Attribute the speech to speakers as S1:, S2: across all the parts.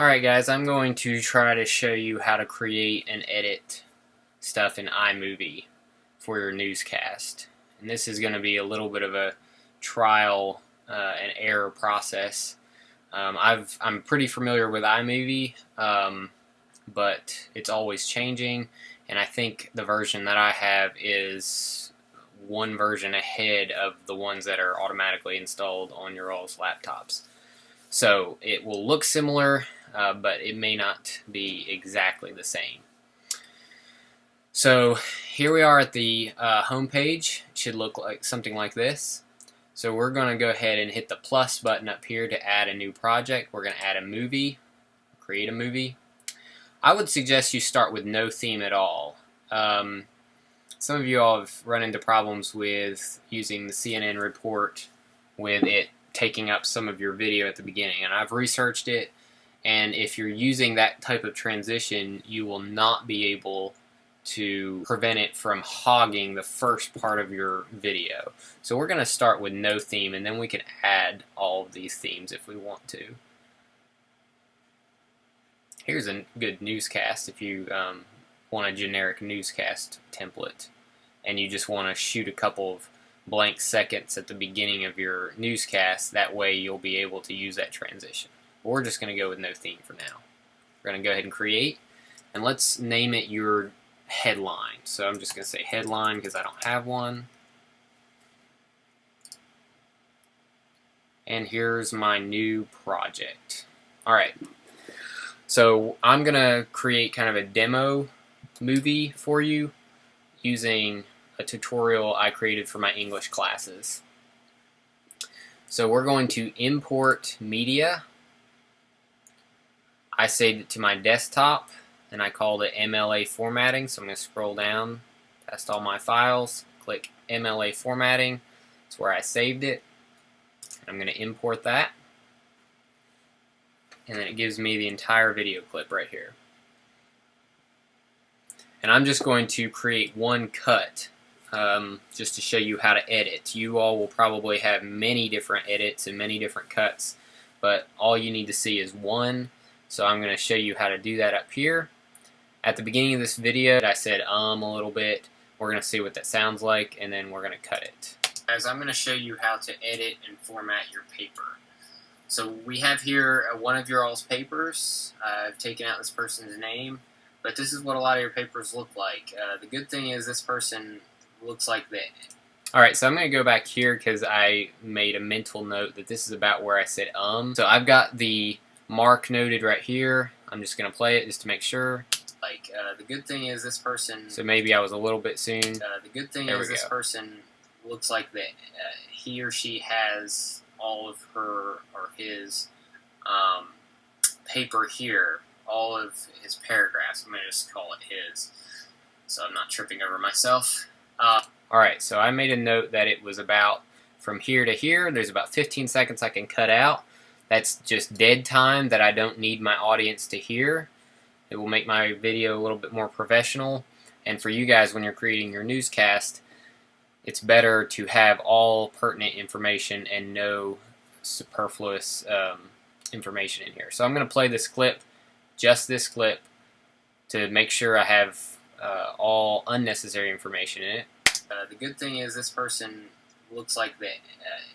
S1: Alright guys, I'm going to try to show you how to create and edit stuff in iMovie for your newscast. And this is going to be a little bit of a trial and error process. I'm pretty familiar with iMovie, but it's always changing, and I think the version that I have is one version ahead of the ones that are automatically installed on your all's laptops. So it will look similar, but it may not be exactly the same. So here we are at the home page. It should look like something like this. So we're going to go ahead and hit the plus button up here to add a new project. We're going to add a movie, create a movie. I would suggest you start with no theme at all. Some of you all have run into problems with using the CNN report with it taking up some of your video at the beginning, and I've researched it, and if you're using that type of transition, you will not be able to prevent it from hogging the first part of your video. So we're going to start with no theme, and then we can add all of these themes if we want to. Here's a good newscast if you want a generic newscast template and you just want to shoot a couple of blank seconds at the beginning of your newscast. That way you'll be able to use that transition. We're just going to go with no theme for now. We're going to go ahead and create, and let's name it your headline. So I'm just going to say headline because I don't have one. And here's my new project. Alright, so I'm going to create kind of a demo movie for you using a tutorial I created for my English classes. So we're going to import media. I saved it to my desktop and I called it MLA formatting. So I'm going to scroll down past all my files, click MLA formatting. That's where I saved it. I'm going to import that, and then it gives me the entire video clip right here. And I'm just going to create one cut just to show you how to edit. You all will probably have many different edits and many different cuts, but all you need to see is one. So I'm going to show you how to do that up here. At the beginning of this video, I said a little bit. We're going to see what that sounds like, and then we're going to cut it. Guys, I'm going to show you how to edit and format your paper. So we have here one of your all's papers. I've taken out this person's name, but this is what a lot of your papers look like. The good thing is this person looks like that. Alright, so I'm going to go back here because I made a mental note that this is about where I said So I've got the mark noted right here. I'm just going to play it just to make sure. The good thing is this person... So maybe I was a little bit soon. The good thing is this person looks like that. He or she has all of her or his paper here, all of his paragraphs. I'm going to just call it his, so I'm not tripping over myself. Alright, so I made a note that it was about from here to here. There's about 15 seconds I can cut out. That's just dead time that I don't need my audience to hear. It will make my video a little bit more professional. And for you guys, when you're creating your newscast, it's better to have all pertinent information and no superfluous information in here. So I'm going to play this clip, just this clip, to make sure I have all unnecessary information in it. The good thing is this person looks like that.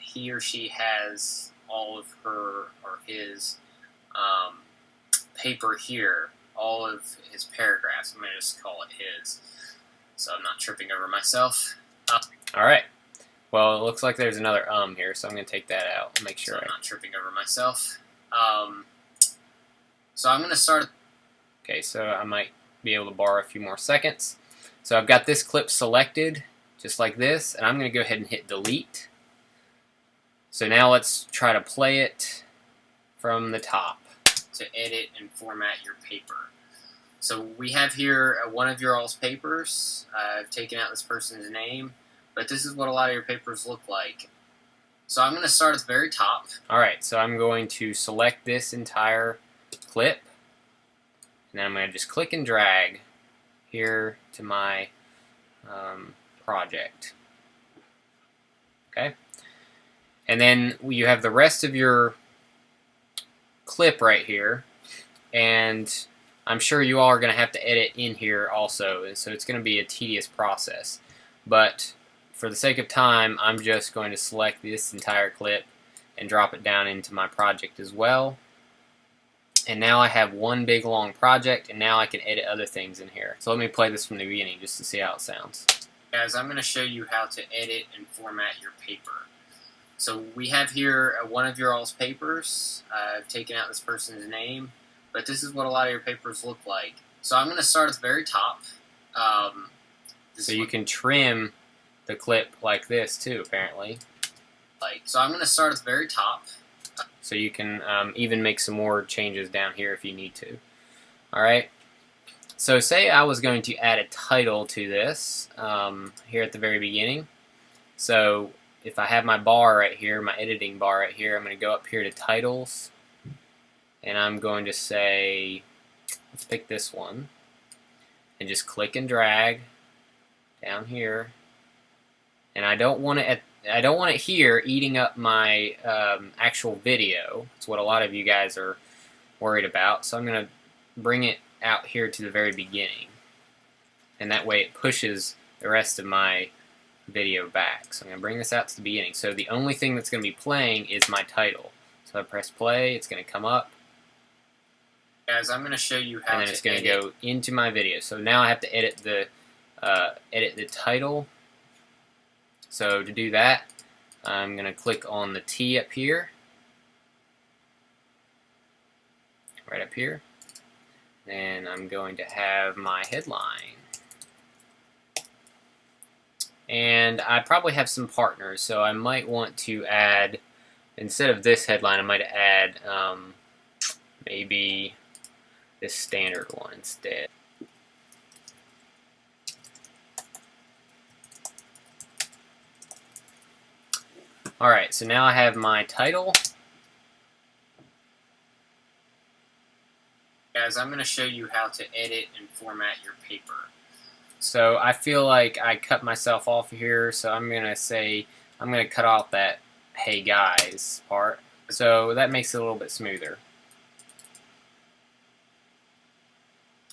S1: He or she has all of her or his paper here, all of his paragraphs. I'm going to just call it his, so I'm not tripping over myself. Alright, well, it looks like there's another here, so I'm going to take that out and make sure I'm not tripping over myself. So I'm going to start... Okay, so I might be able to borrow a few more seconds. So I've got this clip selected, just like this, and I'm going to go ahead and hit delete. So now let's try to play it from the top. To edit and format your paper. So we have here one of your all's papers. I've taken out this person's name, but this is what a lot of your papers look like. So I'm going to start at the very top. Alright, so I'm going to select this entire clip, and then I'm going to just click and drag here to my project. Okay? And then you have the rest of your clip right here, and I'm sure you all are going to have to edit in here also, and so it's going to be a tedious process. But for the sake of time, I'm just going to select this entire clip and drop it down into my project as well. And now I have one big long project, and now I can edit other things in here. So let me play this from the beginning just to see how it sounds. Guys, I'm going to show you how to edit and format your paper. So we have here one of your all's papers. I've taken out this person's name, but this is what a lot of your papers look like. So I'm going to start at the very top. So you can trim the clip like this too, apparently. So I'm going to start at the very top. So you can even make some more changes down here if you need to. Alright, so say I was going to add a title to this here at the very beginning. So if I have my bar right here, my editing bar right here, I'm going to go up here to titles, and I'm going to say, let's pick this one, and just click and drag down here. And I don't want it here eating up my actual video. It's what a lot of you guys are worried about. So I'm going to bring it out here to the very beginning, and that way it pushes the rest of my video back. So I'm going to bring this out to the beginning. So the only thing that's going to be playing is my title. So I press play, it's going to come up. Guys, I'm going to show you how and then it's going to go into my video. So now I have to edit the title. So to do that, I'm going to click on the T up here, right up here, and I'm going to have my headline. And I probably have some partners, so I might want to add, instead of this headline, I might add maybe this standard one instead. Alright, so now I have my title. Guys, I'm going to show you how to edit and format your paper. So I feel like I cut myself off here, so I'm going to say, I'm going to cut off that "hey guys" part. So that makes it a little bit smoother.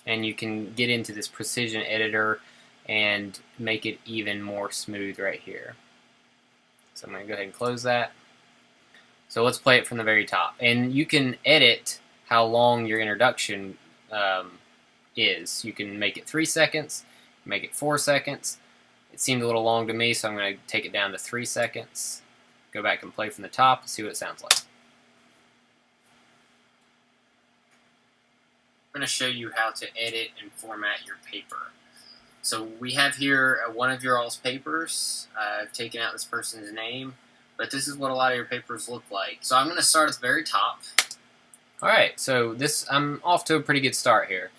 S1: And you can get into this precision editor and make it even more smooth right here. So I'm going to go ahead and close that. So let's play it from the very top. And you can edit how long your introduction is. You can make it 3 seconds, make it 4 seconds. It seemed a little long to me, so I'm going to take it down to 3 seconds. Go back and play from the top and see what it sounds like. I'm going to show you how to edit and format your paper. So we have here one of your all's papers. I've taken out this person's name, but this is what a lot of your papers look like. So I'm going to start at the very top. Alright, so I'm off to a pretty good start here.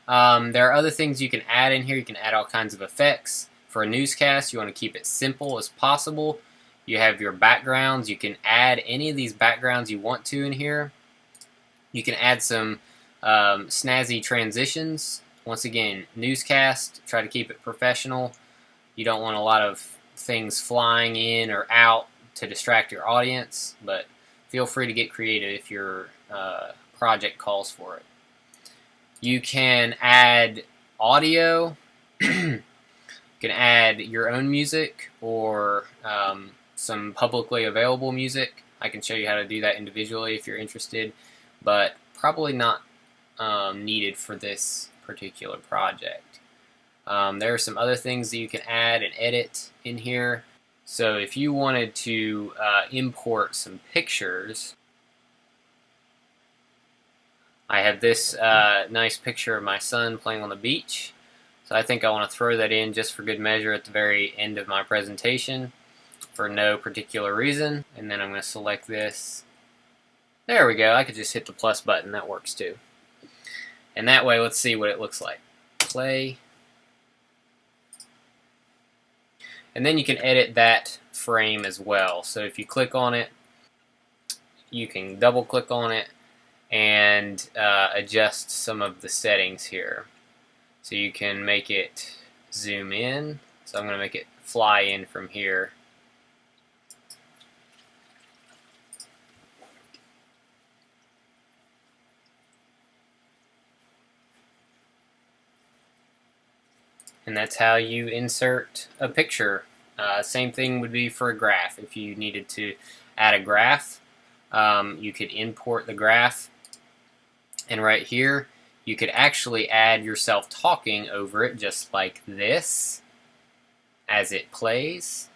S1: There are other things you can add in here. You can add all kinds of effects. For a newscast, you want to keep it simple as possible. You have your backgrounds. You can add any of these backgrounds you want to in here. You can add some snazzy transitions. Once again, newscast, try to keep it professional. You don't want a lot of things flying in or out to distract your audience, but feel free to get creative if your project calls for it. You can add audio. You can add your own music or some publicly available music. I can show you how to do that individually if you're interested, but probably not needed for this particular project. There are some other things that you can add and edit in here. So if you wanted to import some pictures, I have this nice picture of my son playing on the beach. So I think I want to throw that in just for good measure at the very end of my presentation for no particular reason. And then I'm going to select this. There we go. I could just hit the plus button. That works too. And that way, let's see what it looks like. Play. And then you can edit that frame as well. So if you click on it, you can double click on it and adjust some of the settings here. So you can make it zoom in. So I'm going to make it fly in from here. And that's how you insert a picture. Same thing would be for a graph. If you needed to add a graph, you could import the graph, and right here you could actually add yourself talking over it, just like this, as it plays.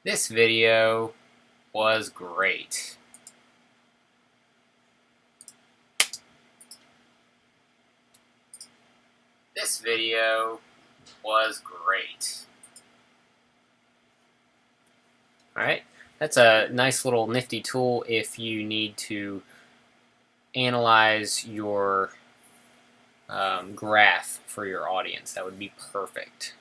S1: This video was great. This video was great. Alright, that's a nice little nifty tool if you need to analyze your graph for your audience. That would be perfect.